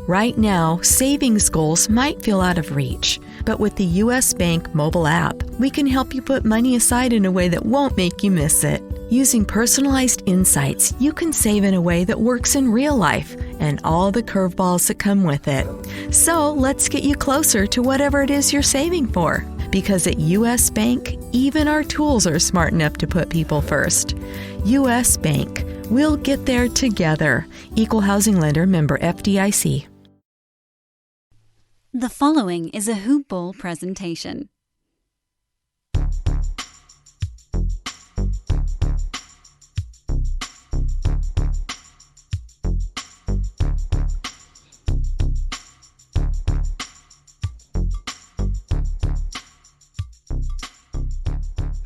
Right now, savings goals might feel out of reach, but with the U.S. Bank mobile app, we can help you put money aside in a way that won't make you miss it. Using personalized insights, you can save in a way that works in real life and all the curveballs that come with it. So let's get you closer to whatever it is you're saving for. Because at U.S. Bank, even our tools are smart enough to put people first. U.S. Bank. We'll get there together. Equal housing lender, member FDIC. The following is a Hoop Ball presentation.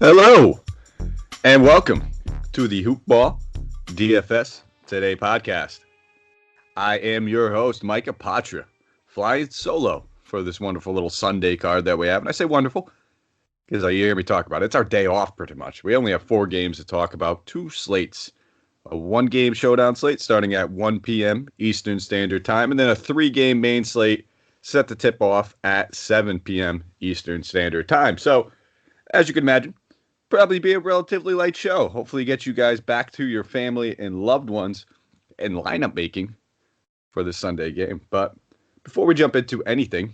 Hello, and welcome to the Hoop Ball DFS Today podcast. I am your host, Mike Apotria, flying solo for this wonderful little Sunday card that we have. And I say wonderful because you hear me talk about it. It's our day off pretty much. We only have 4 games to talk about, 2 slates. A 1-game showdown slate starting at 1 p.m. Eastern Standard Time, and then a 3-game main slate set to tip off at 7 p.m. Eastern Standard Time. So, as you can imagine, probably be a relatively light show. Hopefully get you guys back to your family and loved ones and lineup making for the Sunday game. But before we jump into anything,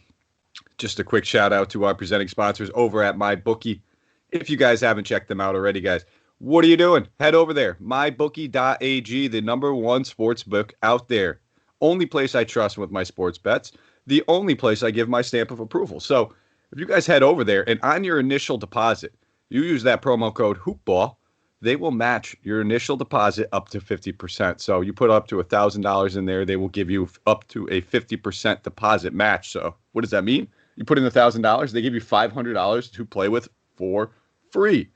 just a quick shout out to our presenting sponsors over at MyBookie. If you guys haven't checked them out already, guys, what are you doing? Head over there. MyBookie.ag, the #1 sports book out there. Only place I trust with my sports bets. The only place I give my stamp of approval. So if you guys head over there and on your initial deposit, you use that promo code HoopBall, they will match your initial deposit up to 50%. So you put up to $1,000 in there, they will give you up to a 50% deposit match. So what does that mean? You put in $1,000, they give you $500 to play with for free.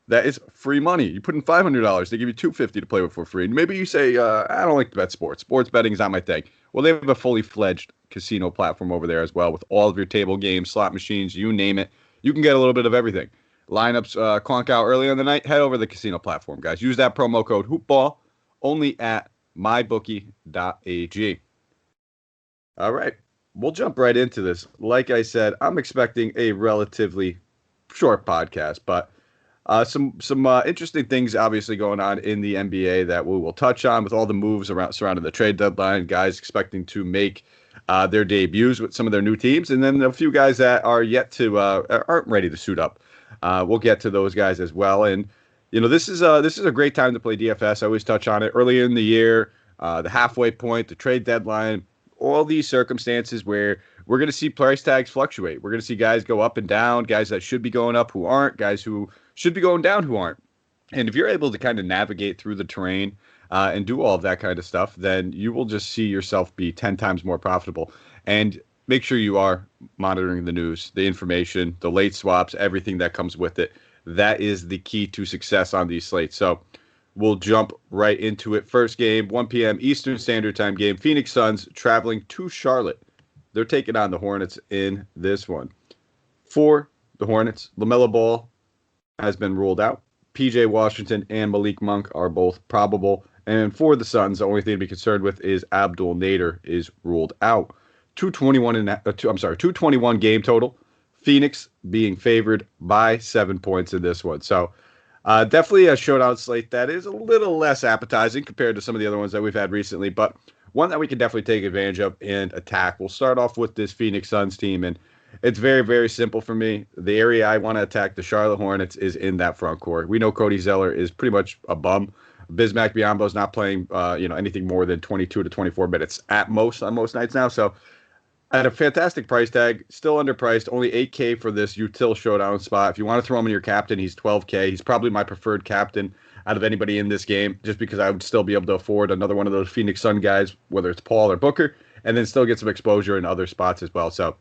That is free money. You put in $500, they give you $250 to play with for free. And maybe you say, I don't like to bet sports. Sports betting is not my thing. Well, they have a fully fledged casino platform over there as well with all of your table games, slot machines, you name it. You can get a little bit of everything. Lineups clonk out earlier in the night, head over to the casino platform, guys. Use that promo code HoopBall only at mybookie.ag. All right, we'll jump right into this. Like I said, I'm expecting a relatively short podcast, but some interesting things obviously going on in the NBA that we will touch on with all the moves surrounding the trade deadline, guys expecting to make their debuts with some of their new teams, and then a few guys that are yet to aren't ready to suit up. We'll get to those guys as well. And, you know, this is a great time to play DFS. I always touch on it early in the year, the halfway point, the trade deadline, all these circumstances where we're going to see price tags fluctuate. We're going to see guys go up and down, guys that should be going up who aren't, guys who should be going down who aren't. And if you're able to kind of navigate through the terrain and do all of that kind of stuff, then you will just see yourself be 10 times more profitable. And make sure you are monitoring the news, the information, the late swaps, everything that comes with it. That is the key to success on these slates. So we'll jump right into it. First game, 1 p.m. Eastern Standard Time game. Phoenix Suns traveling to Charlotte. They're taking on the Hornets in this one. For the Hornets, LaMelo Ball has been ruled out. PJ Washington and Malik Monk are both probable. And for the Suns, the only thing to be concerned with is Abdul Nader is ruled out. 221 game total. Phoenix being favored by 7 points in this one. So definitely a showdown slate that is a little less appetizing compared to some of the other ones that we've had recently, but one that we can definitely take advantage of and attack. We'll start off with this Phoenix Suns team, and it's very, very simple for me. The area I want to attack, the Charlotte Hornets, is in that front court. We know Cody Zeller is pretty much a bum. Bismack Biyombo's not playing anything more than 22 to 24 minutes at most on most nights now, so at a fantastic price tag, still underpriced, only $8K for this util showdown spot. If you want to throw him in your captain, he's $12K. He's probably my preferred captain out of anybody in this game, just because I would still be able to afford another one of those Phoenix Sun guys, whether it's Paul or Booker, and then still get some exposure in other spots as well. So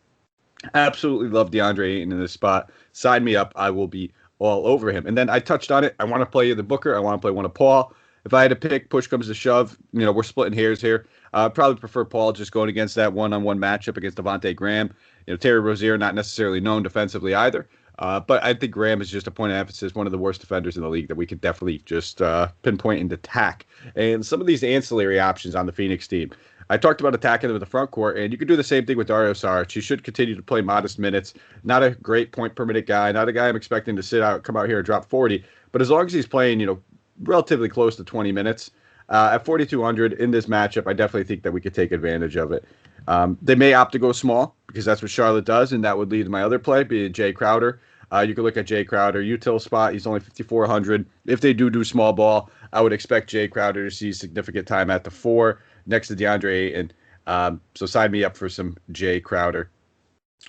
absolutely love DeAndre Ayton in this spot. Sign me up. I will be all over him. And then I touched on it. I want to play the Booker. I want to play one of Paul. If I had to pick, push comes to shove, we're splitting hairs here. I'd probably prefer Paul just going against that one-on-one matchup against Devontae Graham. Terry Rozier, not necessarily known defensively either. But I think Graham is just a point of emphasis, one of the worst defenders in the league that we could definitely just pinpoint and attack. And some of these ancillary options on the Phoenix team. I talked about attacking with the front court, and you could do the same thing with Dario Saric. He should continue to play modest minutes. Not a great point per minute guy, not a guy I'm expecting to come out here and drop 40. But as long as he's playing, relatively close to 20 minutes, at 4,200 in this matchup, I definitely think that we could take advantage of it. They may opt to go small because that's what Charlotte does, and that would lead to my other play, being Jay Crowder. You can look at Jay Crowder, util spot. He's only 5,400. If they do small ball, I would expect Jay Crowder to see significant time at the 4 next to DeAndre Ayton. So sign me up for some Jay Crowder.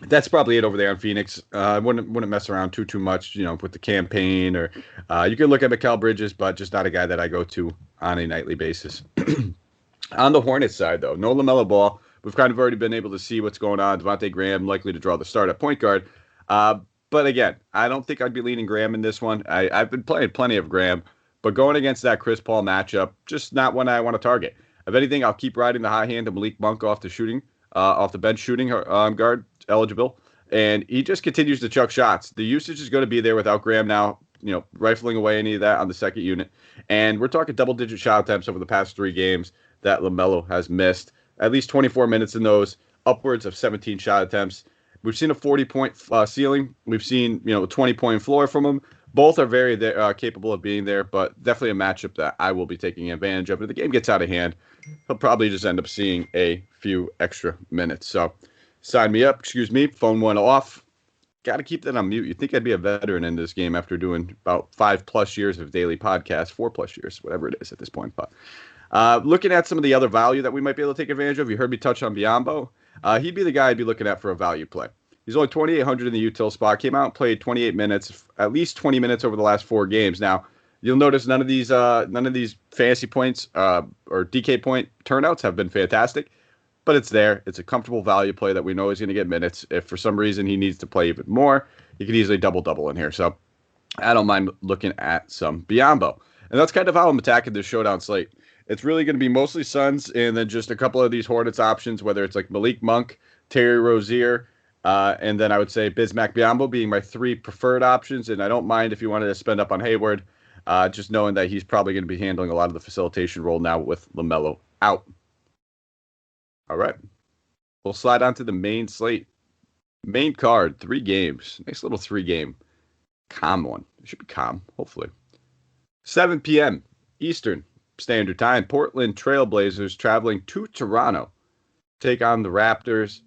That's probably it over there on Phoenix. I wouldn't mess around too much, with the campaign, or you can look at Mikal Bridges, but just not a guy that I go to on a nightly basis. On the Hornets side, though, no LaMelo Ball. We've kind of already been able to see what's going on. Devontae Graham likely to draw the start at point guard. But again, I don't think I'd be leaning Graham in this one. I've been playing plenty of Graham, but going against that Chris Paul matchup, just not one I want to target. If anything, I'll keep riding the high hand of Malik Monk off the bench shooting guard eligible, and he just continues to chuck shots. The usage is going to be there without Graham now, rifling away any of that on the second unit. And we're talking double-digit shot attempts over the past 3 games that LaMelo has missed. At least 24 minutes in those, upwards of 17 shot attempts. We've seen a 40-point ceiling. We've seen, a 20-point floor from him. Both are very capable of being there, but definitely a matchup that I will be taking advantage of. If the game gets out of hand, he'll probably just end up seeing a few extra minutes. So sign me up. Excuse me. Phone went off. Got to keep that on mute. You'd think I'd be a veteran in this game after doing about 5+ years of daily podcasts, 4+ years, whatever it is at this point. But looking at some of the other value that we might be able to take advantage of, you heard me touch on Biyombo. He'd be the guy I'd be looking at for a value play. He's only 2,800 in the util spot. Came out and played 28 minutes, at least 20 minutes over the last 4 games. Now, you'll notice none of these fantasy points or DK point turnouts have been fantastic, but it's there. It's a comfortable value play that we know he's going to get minutes. If for some reason he needs to play even more, he could easily double in here. So I don't mind looking at some Biyombo. And that's kind of how I'm attacking this showdown slate. It's really going to be mostly Suns and then just a couple of these Hornets options, whether it's like Malik Monk, Terry Rozier, and then I would say Bismack Biyombo being my 3 preferred options. And I don't mind if you wanted to spend up on Hayward, just knowing that he's probably going to be handling a lot of the facilitation role now with LaMelo out. All right. We'll slide on to the main slate. Main card, 3 games. Nice little 3-game. Calm one. It should be calm, hopefully. 7 p.m. Eastern Standard Time. Portland Trailblazers traveling to Toronto. Take on the Raptors.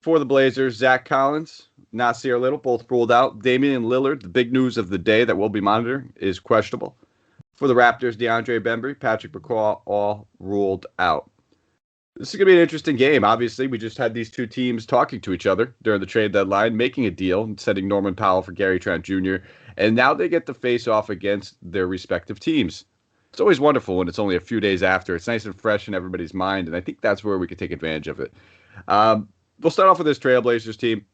For the Blazers, Zach Collins, Nasir Little, both ruled out. Damian Lillard, the big news of the day that we'll be monitoring, is questionable. For the Raptors, DeAndre Bembry, Patrick McCaw, all ruled out. This is going to be an interesting game. Obviously, we just had these 2 teams talking to each other during the trade deadline, making a deal, and sending Norman Powell for Gary Trent Jr., and now they get to face off against their respective teams. It's always wonderful when it's only a few days after. It's nice and fresh in everybody's mind, and I think that's where we could take advantage of it. We'll start off with this Trailblazers team.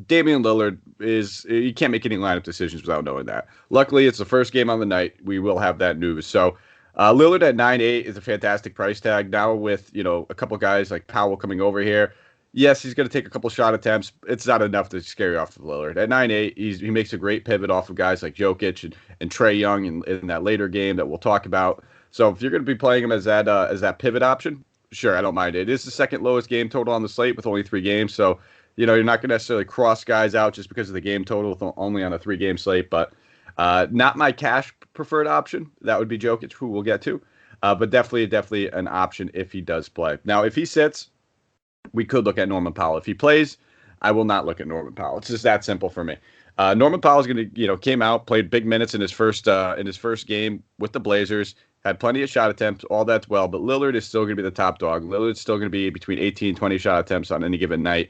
Damian Lillard you can't make any lineup decisions without knowing that. Luckily, it's the first game on the night. We will have that news. So Lillard at 9.8 is a fantastic price tag. Now with, a couple guys like Powell coming over here. Yes, he's going to take a couple shot attempts. It's not enough to scare you off of Lillard. At 9.8, he makes a great pivot off of guys like Jokic and Trae Young in that later game that we'll talk about. So if you're going to be playing him as that pivot option, sure, I don't mind it. It is the second lowest game total on the slate with only 3 games. So, you're not going to necessarily cross guys out just because of the game total only on a 3-game slate. But not my cash preferred option. That would be Jokic, who we'll get to. But definitely an option if he does play. Now, if he sits, we could look at Norman Powell. If he plays, I will not look at Norman Powell. It's just that simple for me. Norman Powell is going to, came out, played big minutes in his first game with the Blazers. Had plenty of shot attempts, all that's well, but Lillard is still going to be the top dog. Lillard's still going to be between 18 and 20 shot attempts on any given night.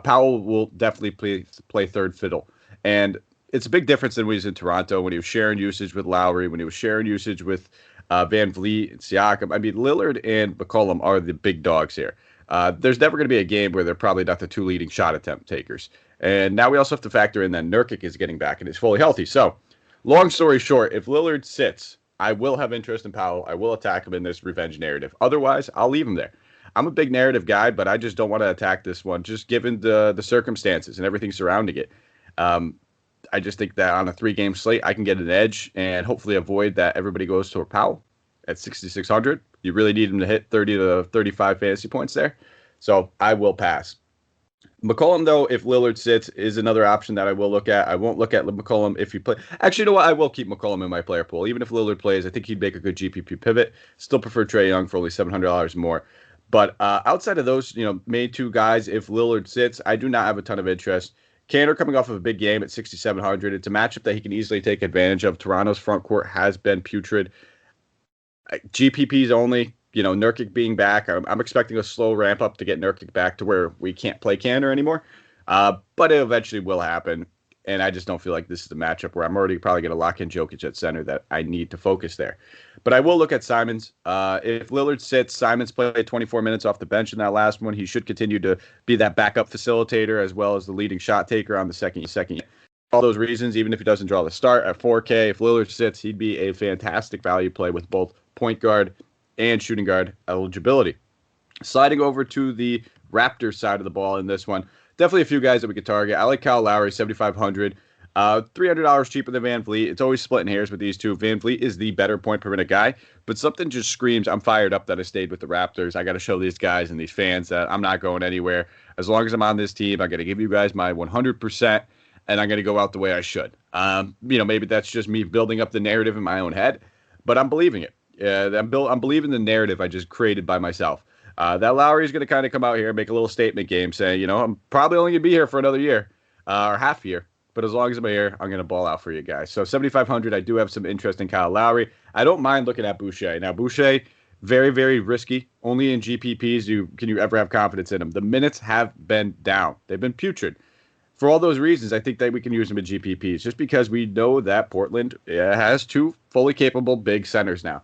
Powell will definitely play third fiddle. And it's a big difference than when he was in Toronto, when he was sharing usage with Lowry, when he was sharing usage with Van Vliet and Siakam. I mean, Lillard and McCollum are the big dogs here. There's never going to be a game where they're probably not the 2 leading shot attempt takers. And now we also have to factor in that Nurkic is getting back and is fully healthy. So, long story short, if Lillard sits, I will have interest in Powell. I will attack him in this revenge narrative. Otherwise, I'll leave him there. I'm a big narrative guy, but I just don't want to attack this one, just given the circumstances and everything surrounding it. I just think that on a 3-game slate, I can get an edge and hopefully avoid that everybody goes to a Powell at 6,600. You really need him to hit 30 to 35 fantasy points there. So I will pass. McCollum, though, if Lillard sits, is another option that I will look at. I won't look at McCollum if he play. Actually, you know what? I will keep McCollum in my player pool. Even if Lillard plays, I think he'd make a good GPP pivot. Still prefer Trae Young for only $700 more. But outside of those, main two guys, if Lillard sits, I do not have a ton of interest. Kanter coming off of a big game at 6,700. It's a matchup that he can easily take advantage of. Toronto's front court has been putrid. GPPs only. Nurkic being back, I'm expecting a slow ramp up to get Nurkic back to where we can't play Kanter anymore. But it eventually will happen. And I just don't feel like this is a matchup where I'm already probably going to lock in Jokic at center that I need to focus there. But I will look at Simons. If Lillard sits, Simons played 24 minutes off the bench in that last one. He should continue to be that backup facilitator as well as the leading shot taker on the second. All those reasons, even if he doesn't draw the start at 4K, if Lillard sits, he'd be a fantastic value play with both point guard and shooting guard eligibility. Sliding over to the Raptors side of the ball in this one, definitely a few guys that we could target. I like Kyle Lowry, 7,500. $300 cheaper than Van Vliet. It's always splitting hairs with these two. Van Vliet is the better point per minute guy, but something just screams I'm fired up that I stayed with the Raptors. I got to show these guys and these fans that I'm not going anywhere. As long as I'm on this team, I'm going to give you guys my 100%, and I'm going to go out the way I should. Maybe that's just me building up the narrative in my own head, but I'm believing it. I'm believing the narrative I just created by myself. That Lowry is going to kind of come out here and make a little statement game saying, I'm probably only going to be here for another year or half year. But as long as I'm here, I'm going to ball out for you guys. So 7,500, I do have some interest in Kyle Lowry. I don't mind looking at Boucher. Now, Boucher, very, very risky. Only in GPPs can you ever have confidence in him. The minutes have been down. They've been putrid. For all those reasons, I think that we can use him in GPPs just because we know that Portland has two fully capable big centers now.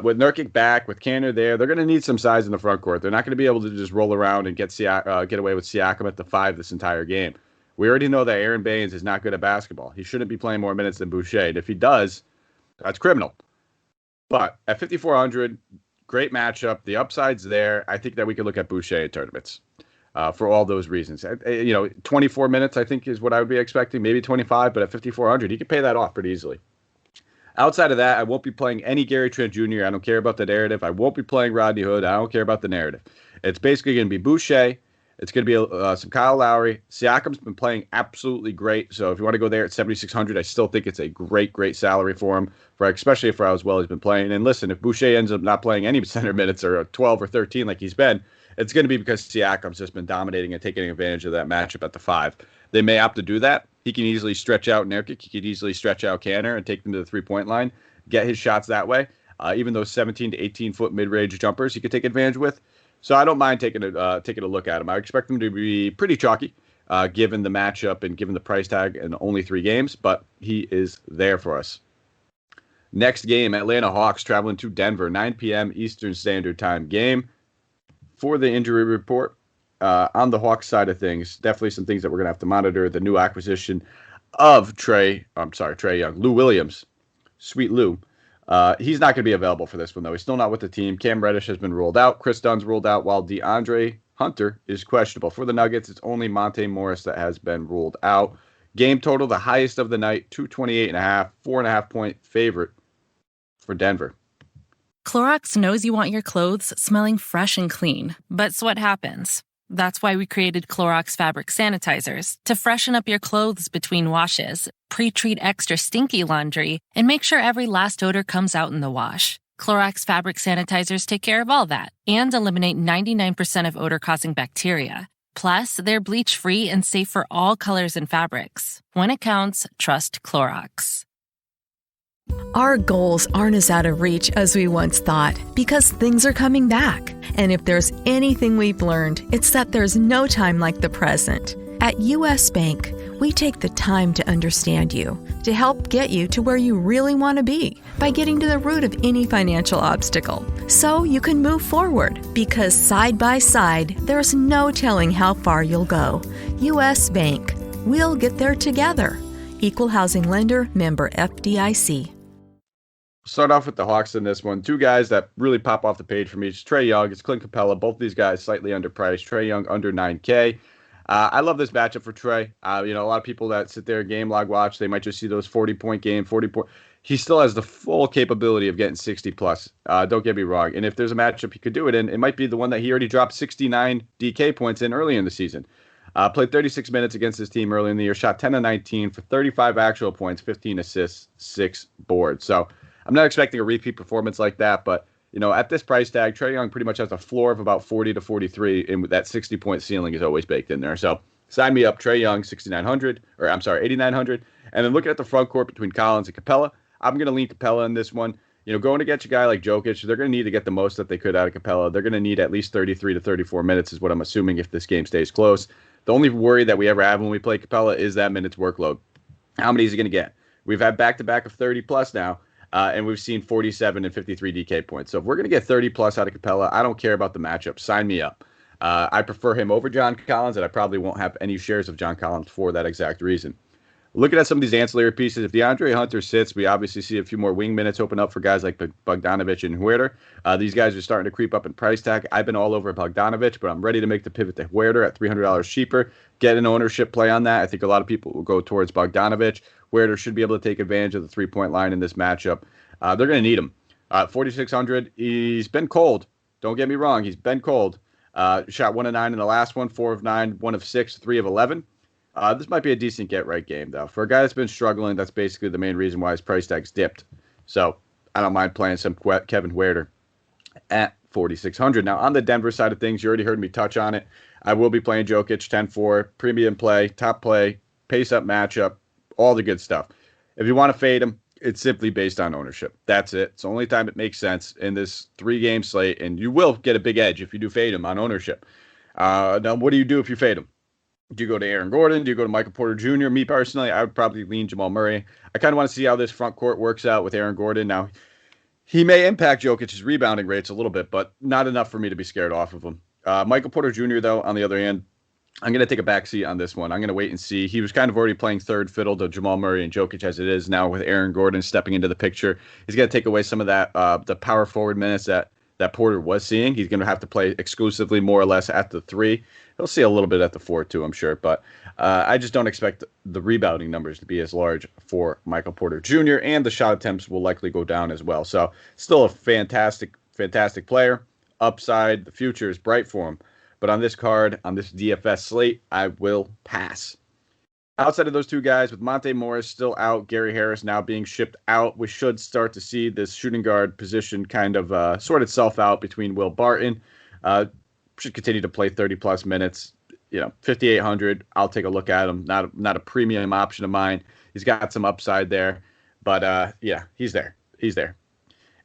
With Nurkic back, with Kanter there, they're going to need some size in the front court. They're not going to be able to just roll around and get away with Siakam at the 5 this entire game. We already know that Aaron Baines is not good at basketball. He shouldn't be playing more minutes than Boucher. And if he does, that's criminal. But at 5,400, great matchup. The upside's there. I think that we could look at Boucher in tournaments for all those reasons. 24 minutes, I think, is what I would be expecting. Maybe 25, but at 5,400, he could pay that off pretty easily. Outside of that, I won't be playing any Gary Trent Jr. I don't care about the narrative. I won't be playing Rodney Hood. I don't care about the narrative. It's basically going to be Boucher. It's going to be some Kyle Lowry. Siakam's been playing absolutely great. So if you want to go there at 7,600, I still think it's a great, great salary for him, especially for how well he's been playing. And listen, if Boucher ends up not playing any center minutes or 12 or 13 like he's been, it's going to be because Siakam's just been dominating and taking advantage of that matchup at the 5. They may opt to do that. He can easily stretch out Nurkic. He could easily stretch out Kanter and take them to the three-point line, get his shots that way. Even those 17 to 18-foot mid-range jumpers he could take advantage with. So I don't mind taking a look at him. I expect him to be pretty chalky, given the matchup and given the price tag and only 3 games, but he is there for us. Next game, Atlanta Hawks traveling to Denver, 9 p.m. Eastern Standard Time game. For the injury report, on the Hawks side of things, definitely some things that we're going to have to monitor. The new acquisition of Trey Young, Lou Williams, Sweet Lou. He's not going to be available for this one, though. He's still not with the team. Cam Reddish has been ruled out. Chris Dunn's ruled out, while DeAndre Hunter is questionable. For the Nuggets, it's only Monte Morris that has been ruled out. Game total, the highest of the night, 228.5, 4.5-point favorite for Denver. Clorox knows you want your clothes smelling fresh and clean, but what happens? That's why we created Clorox fabric sanitizers to freshen up your clothes between washes, pre-treat extra stinky laundry, and make sure every last odor comes out in the wash. Clorox fabric sanitizers take care of all that and eliminate 99% of odor-causing bacteria. Plus, they're bleach-free and safe for all colors and fabrics. When it counts, trust Clorox. Our goals aren't as out of reach as we once thought because things are coming back. And if there's anything we've learned, it's that there's no time like the present. At U.S. Bank, we take the time to understand you, to help get you to where you really want to be by getting to the root of any financial obstacle, so you can move forward, because side by side, there's no telling how far you'll go. U.S. Bank. We'll get there together. Equal housing lender, member FDIC. Start off with the Hawks in this one. 2 guys that really pop off the page for me. It's Trae Young. It's Clint Capella. Both these guys slightly underpriced. Trae Young under 9K. I love this matchup for Trae. A lot of people that sit there game log watch, they might just see those 40-point game, 40 point. he still has the full capability of getting 60 plus. Don't get me wrong. And if there's a matchup he could do it in, it might be the one that he already dropped 69 DK points in early in the season. Played 36 minutes against his team early in the year, shot 10 of 19 for 35 actual points, 15 assists, 6 boards. So I'm not expecting a repeat performance like that, but at this price tag, Trae Young pretty much has a floor of about 40 to 43, and that 60-point ceiling is always baked in there. So sign me up, Trae Young, 8,900. And then looking at the front court between Collins and Capella, I'm going to lean Capella in this one. Going against a guy like Jokic, they're going to need to get the most that they could out of Capella. They're going to need at least 33 to 34 minutes is what I'm assuming if this game stays close. The only worry that we ever have when we play Capella is that minutes workload. How many is he going to get? We've had back-to-back of 30-plus now, and we've seen 47 and 53 DK points. So if we're going to get 30-plus out of Capella, I don't care about the matchup. Sign me up. I prefer him over John Collins, and I probably won't have any shares of John Collins for that exact reason. Looking at some of these ancillary pieces, if DeAndre Hunter sits, we obviously see a few more wing minutes open up for guys like Bogdanovich and Huerter. These guys are starting to creep up in price tag. I've been all over Bogdanovich, but I'm ready to make the pivot to Huerter at $300 cheaper. Get an ownership play on that. I think a lot of people will go towards Bogdanovich. Huerter should be able to take advantage of the three-point line in this matchup. They're going to need him. 4,600, he's been cold. Don't get me wrong, he's been cold. Shot 1 of 9 in the last one, 4 of 9, 1 of 6, 3 of 11. This might be a decent get-right game, though. For a guy that's been struggling, that's basically the main reason why his price tag's dipped. So I don't mind playing some Kevin Huerter at 4,600. Now, on the Denver side of things, you already heard me touch on it. I will be playing Jokic, 10-4, premium play, top play, pace-up matchup, all the good stuff. If you want to fade him, it's simply based on ownership. That's it. It's the only time it makes sense in this 3-game slate, and you will get a big edge if you do fade him on ownership. Now, what do you do if you fade him? Do you go to Aaron Gordon? Do you go to Michael Porter Jr.? Me personally, I would probably lean Jamal Murray. I kind of want to see how this front court works out with Aaron Gordon. Now, he may impact Jokic's rebounding rates a little bit, but not enough for me to be scared off of him. Michael Porter Jr., though, on the other hand, I'm going to take a backseat on this one. I'm going to wait and see. He was kind of already playing third fiddle to Jamal Murray and Jokic as it is now with Aaron Gordon stepping into the picture. He's going to take away some of that the power forward minutes that Porter was seeing. He's going to have to play exclusively more or less at the 3. He'll see a little bit at the 4 too, I'm sure. But I just don't expect the rebounding numbers to be as large for Michael Porter Jr. And the shot attempts will likely go down as well. So still a fantastic player. Upside, the future is bright for him. But on this card, on this DFS slate, I will pass. Outside of those two guys, with Monte Morris still out, Gary Harris now being shipped out, we should start to see this shooting guard position kind of sort itself out between Will Barton. Should continue to play 30-plus minutes. 5,800, I'll take a look at him. Not a premium option of mine. He's got some upside there. But, he's there.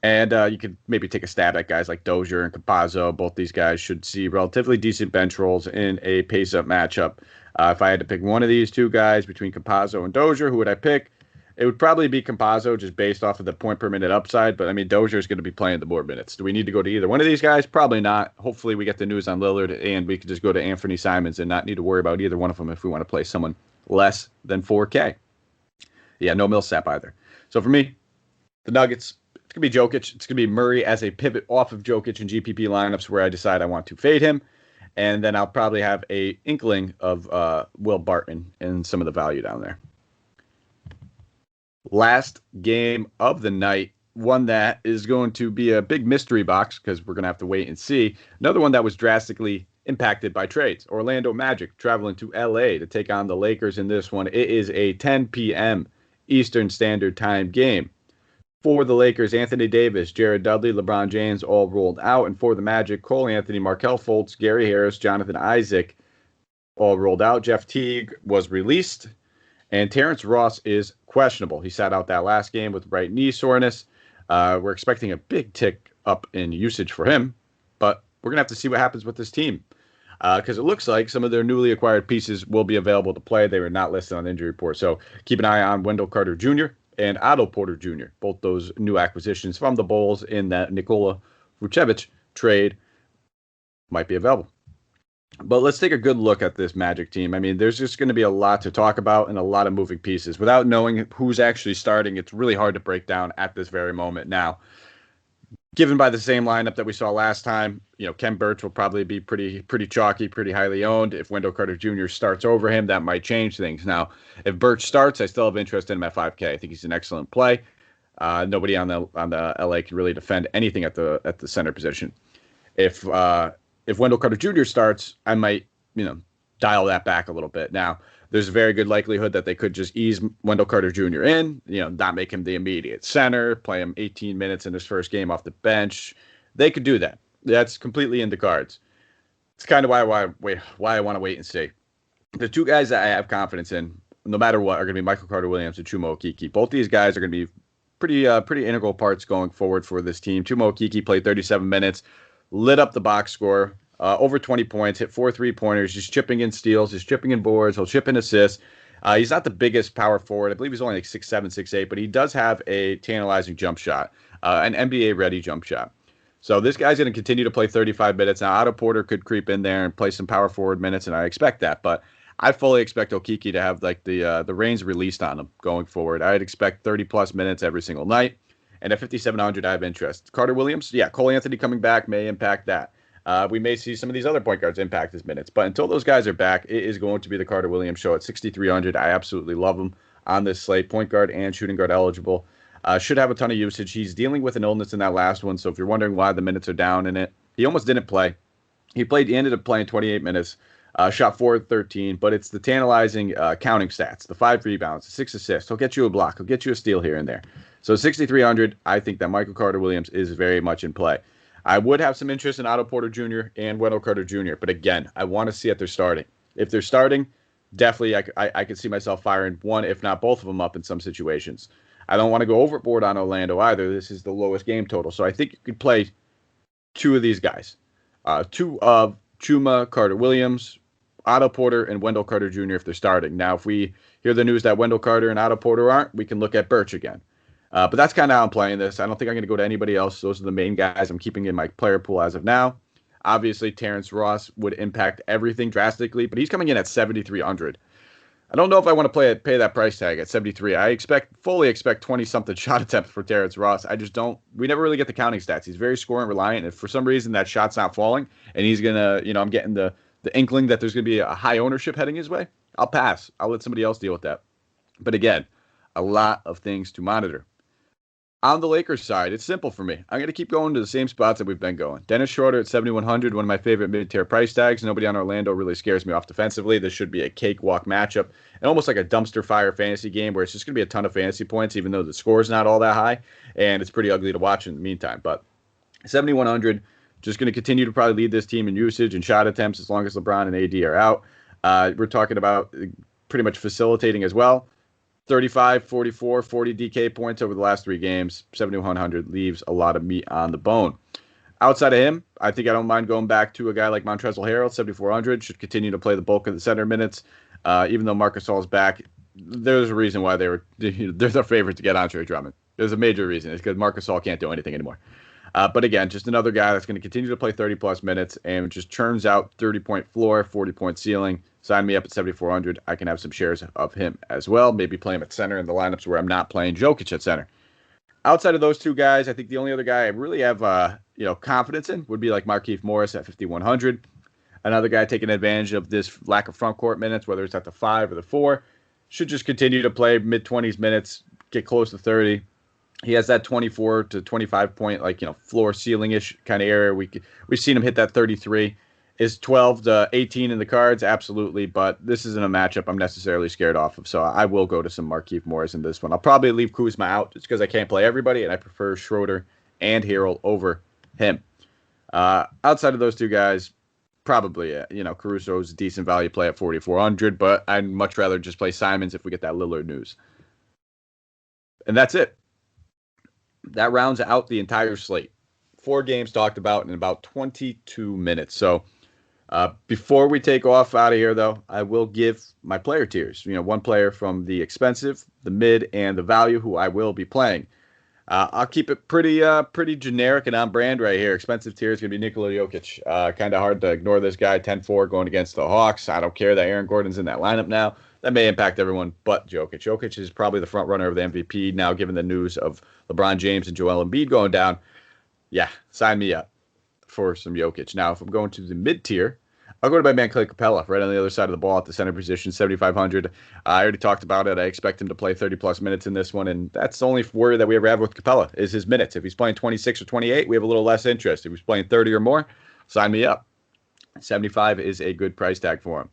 And you could maybe take a stab at guys like Dozier and Campazzo. Both these guys should see relatively decent bench rolls in a pace-up matchup. If I had to pick one of these two guys between Campazzo and Dozier, who would I pick? It would probably be Campazzo just based off of the point-per-minute upside. But, Dozier is going to be playing the more minutes. Do we need to go to either one of these guys? Probably not. Hopefully we get the news on Lillard, and we can just go to Anthony Simons and not need to worry about either one of them if we want to play someone less than 4K. Yeah, no Millsap either. So for me, the Nuggets, it's going to be Jokic. It's going to be Murray as a pivot off of Jokic and GPP lineups where I decide I want to fade him. And then I'll probably have a inkling of Will Barton and some of the value down there. Last game of the night, one that is going to be a big mystery box because we're going to have to wait and see. Another one that was drastically impacted by trades. Orlando Magic traveling to LA to take on the Lakers in this one. It is a 10 p.m. Eastern Standard Time game. For the Lakers, Anthony Davis, Jared Dudley, LeBron James all rolled out. And for the Magic, Cole Anthony, Markelle Fultz, Gary Harris, Jonathan Isaac all rolled out. Jeff Teague was released. And Terrence Ross is questionable. He sat out that last game with right knee soreness. We're expecting a big tick up in usage for him. But we're going to have to see what happens with this team. Because it looks like some of their newly acquired pieces will be available to play. They were not listed on the injury report. So keep an eye on Wendell Carter Jr. and Otto Porter Jr., both those new acquisitions from the Bulls in that Nikola Vucevic trade might be available. But let's take a good look at this Magic team. There's just going to be a lot to talk about and a lot of moving pieces. Without knowing who's actually starting, it's really hard to break down at this very moment. Now, given by the same lineup that we saw last time, Ken Birch will probably be pretty chalky, pretty highly owned. If Wendell Carter Jr. starts over him, that might change things. Now, if Birch starts, I still have interest in him at 5K. I think he's an excellent play. Nobody on the LA can really defend anything at the center position. If Wendell Carter Jr. starts, I might dial that back a little bit. Now, there's a very good likelihood that they could just ease Wendell Carter Jr. in, not make him the immediate center, play him 18 minutes in his first game off the bench. They could do that. That's completely in the cards. It's kind of why I want to wait and see. The two guys that I have confidence in, no matter what, are going to be Michael Carter-Williams and Chuma Okeke. Both these guys are going to be pretty integral parts going forward for this team. Chuma Okeke played 37 minutes, lit up the box score, over 20 points, hit 4 3-pointers. He's chipping in steals, he's chipping in boards, he'll chip in assists. He's not the biggest power forward. I believe he's only like 6'7", 6'8", but he does have a tantalizing jump shot, an NBA-ready jump shot. So this guy's going to continue to play 35 minutes. Now, Otto Porter could creep in there and play some power forward minutes, and I expect that. But I fully expect Okeke to have like the reins released on him going forward. I'd expect 30-plus minutes every single night. And at 5,700, I have interest. Carter-Williams, Cole Anthony coming back may impact that. We may see some of these other point guards impact his minutes. But until those guys are back, it is going to be the Carter-Williams show at 6,300. I absolutely love him on this slate. Point guard and shooting guard eligible. Should have a ton of usage. He's dealing with an illness in that last one, so if you're wondering why the minutes are down in it, he almost didn't play. He ended up playing 28 minutes, shot 4-13, but it's the tantalizing counting stats, the 5 rebounds, the 6 assists. He'll get you a block. He'll get you a steal here and there. So 6,300, I think that Michael Carter-Williams is very much in play. I would have some interest in Otto Porter Jr. and Wendell Carter Jr., but again, I want to see if they're starting. If they're starting, definitely I could see myself firing one, if not both of them up in some situations. I don't want to go overboard on Orlando either. This is the lowest game total. So I think you could play two of these guys. Two of Chuma Carter-Williams, Otto Porter, and Wendell Carter Jr. if they're starting. Now, if we hear the news that Wendell Carter and Otto Porter aren't, we can look at Birch again. But that's kind of how I'm playing this. I don't think I'm going to go to anybody else. Those are the main guys I'm keeping in my player pool as of now. Obviously, Terrence Ross would impact everything drastically, but he's coming in at 7,300. I don't know if I want to pay that price tag at 73. I fully expect 20-something shot attempts for Terrence Ross. I just don't. We never really get the counting stats. He's very scoring reliant. If for some reason that shot's not falling and he's going to, I'm getting the inkling that there's going to be a high ownership heading his way, I'll pass. I'll let somebody else deal with that. But again, a lot of things to monitor. On the Lakers side, it's simple for me. I'm going to keep going to the same spots that we've been going. Dennis Schroeder at 7,100, one of my favorite mid-tier price tags. Nobody on Orlando really scares me off defensively. This should be a cakewalk matchup and almost like a dumpster fire fantasy game where it's just going to be a ton of fantasy points, even though the score is not all that high, and it's pretty ugly to watch in the meantime. But 7,100, just going to continue to probably lead this team in usage and shot attempts as long as LeBron and AD are out. We're talking about pretty much facilitating as well. 35, 44, 40 DK points over the last 3 games. 7,100 leaves a lot of meat on the bone. Outside of him, I think I don't mind going back to a guy like Montrezl Harrell, 7,400. Should continue to play the bulk of the center minutes. Even though Marc Gasol is back, there's a reason why they're their favorite to get Andre Drummond. There's a major reason. It's because Marc Gasol can't do anything anymore. But again, just another guy that's going to continue to play 30-plus minutes and just churns out 30-point floor, 40-point ceiling. Sign me up at 7,400. I can have some shares of him as well. Maybe play him at center in the lineups where I'm not playing Jokic at center. Outside of those two guys, I think the only other guy I really have confidence in would be like Markieff Morris at 5,100. Another guy taking advantage of this lack of front court minutes, whether it's at the 5 or the 4, should just continue to play mid-20s minutes, get close to 30. He has that 24 to 25 point, floor ceiling-ish kind of area. We've seen him hit that 33. Is 12 to 18 in the cards? Absolutely, but this isn't a matchup I'm necessarily scared off of, so I will go to some Markieff Morris in this one. I'll probably leave Kuzma out just because I can't play everybody, and I prefer Schroeder and Harrell over him. Outside of those two guys, probably, Caruso's a decent value play at 4,400, but I'd much rather just play Simons if we get that Lillard news. And that's it. That rounds out the entire slate. 4 games talked about in about 22 minutes. So before we take off out of here, though, I will give my player tiers. One player from the expensive, the mid, and the value who I will be playing. I'll keep it pretty generic and on brand right here. Expensive tier is going to be Nikola Jokic. Kind of hard to ignore this guy, 10-4 going against the Hawks. I don't care that Aaron Gordon's in that lineup now. That may impact everyone but Jokic. Jokic is probably the front runner of the MVP now, given the news of LeBron James and Joel Embiid going down. Yeah, sign me up for some Jokic. Now, if I'm going to the mid-tier, I'll go to my man Clay Capella, right on the other side of the ball at the center position, 7,500. I already talked about it. I expect him to play 30-plus minutes in this one, and that's the only worry that we ever have with Capella is his minutes. If he's playing 26 or 28, we have a little less interest. If he's playing 30 or more, sign me up. 75 is a good price tag for him.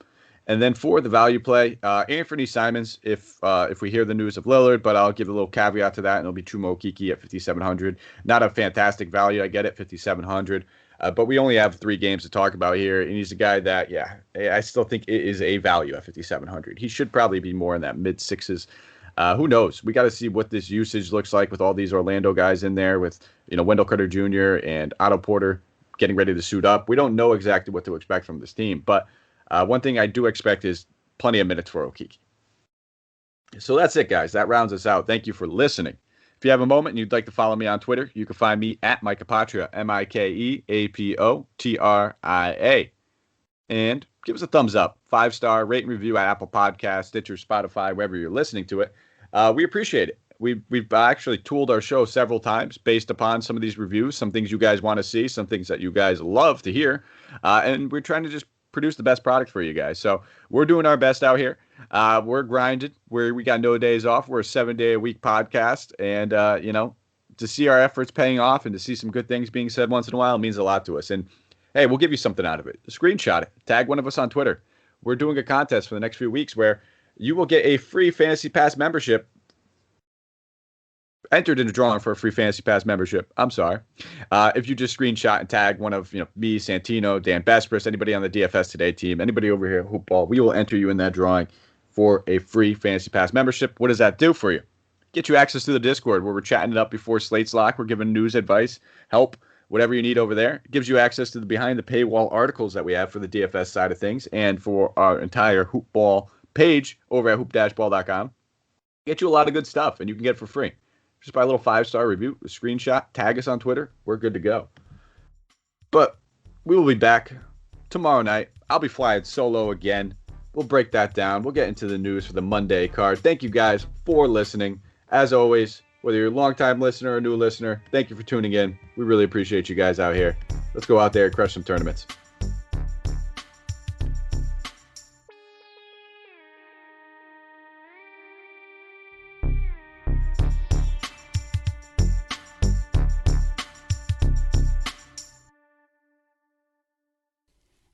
And then for the value play, Anthony Simons, if we hear the news of Lillard, but I'll give a little caveat to that, and it'll be Chuma Okeke at 5,700. Not a fantastic value, I get it, 5,700. But we only have 3 games to talk about here, and he's a guy that, I still think it is a value at 5,700. He should probably be more in that mid-6s. Who knows? We got to see what this usage looks like with all these Orlando guys in there with, Wendell Carter Jr. and Otto Porter getting ready to suit up. We don't know exactly what to expect from this team, but one thing I do expect is plenty of minutes for Okeke. So that's it, guys. That rounds us out. Thank you for listening. If you have a moment and you'd like to follow me on Twitter, you can find me at Mike Apotria, MikeApotria. And give us a thumbs up, 5-star, rate and review at Apple Podcasts, Stitcher, Spotify, wherever you're listening to it. We appreciate it. We've actually tooled our show several times based upon some of these reviews, some things you guys want to see, some things that you guys love to hear. And we're trying to just produce the best product for you guys. So we're doing our best out here. We're grinding. We got no days off. We're a 7-day-a-week podcast. And, to see our efforts paying off and to see some good things being said once in a while means a lot to us. And, hey, we'll give you something out of it. Screenshot it. Tag one of us on Twitter. We're doing a contest for the next few weeks where you will get a free Fantasy Pass membership. Entered in a drawing for a free Fantasy Pass membership. I'm sorry. If you just screenshot and tag one of me, Santino, Dan Bespris, anybody on the DFS Today team, anybody over here at Hoopball, we will enter you in that drawing for a free Fantasy Pass membership. What does that do for you? Get you access to the Discord where we're chatting it up before Slate's Lock. We're giving news, advice, help, whatever you need over there. It gives you access to the behind the paywall articles that we have for the DFS side of things and for our entire Hoopball page over at hoop-ball.com. Get you a lot of good stuff, and you can get it for free. Just buy a little 5-star review, a screenshot, tag us on Twitter. We're good to go. But we will be back tomorrow night. I'll be flying solo again. We'll break that down. We'll get into the news for the Monday card. Thank you guys for listening. As always, whether you're a longtime listener or a new listener, thank you for tuning in. We really appreciate you guys out here. Let's go out there and crush some tournaments.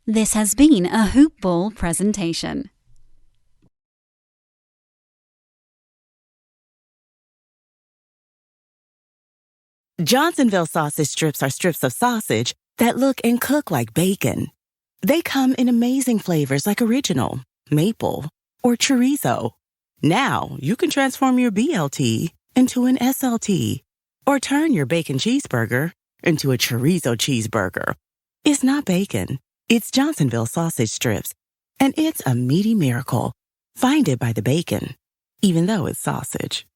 This has been a Hoop Ball presentation. Johnsonville sausage strips are strips of sausage that look and cook like bacon. They come in amazing flavors like original, maple, or chorizo. Now you can transform your BLT into an SLT or turn your bacon cheeseburger into a chorizo cheeseburger. It's not bacon. It's Johnsonville sausage strips, and it's a meaty miracle. Find it by the bacon, even though it's sausage.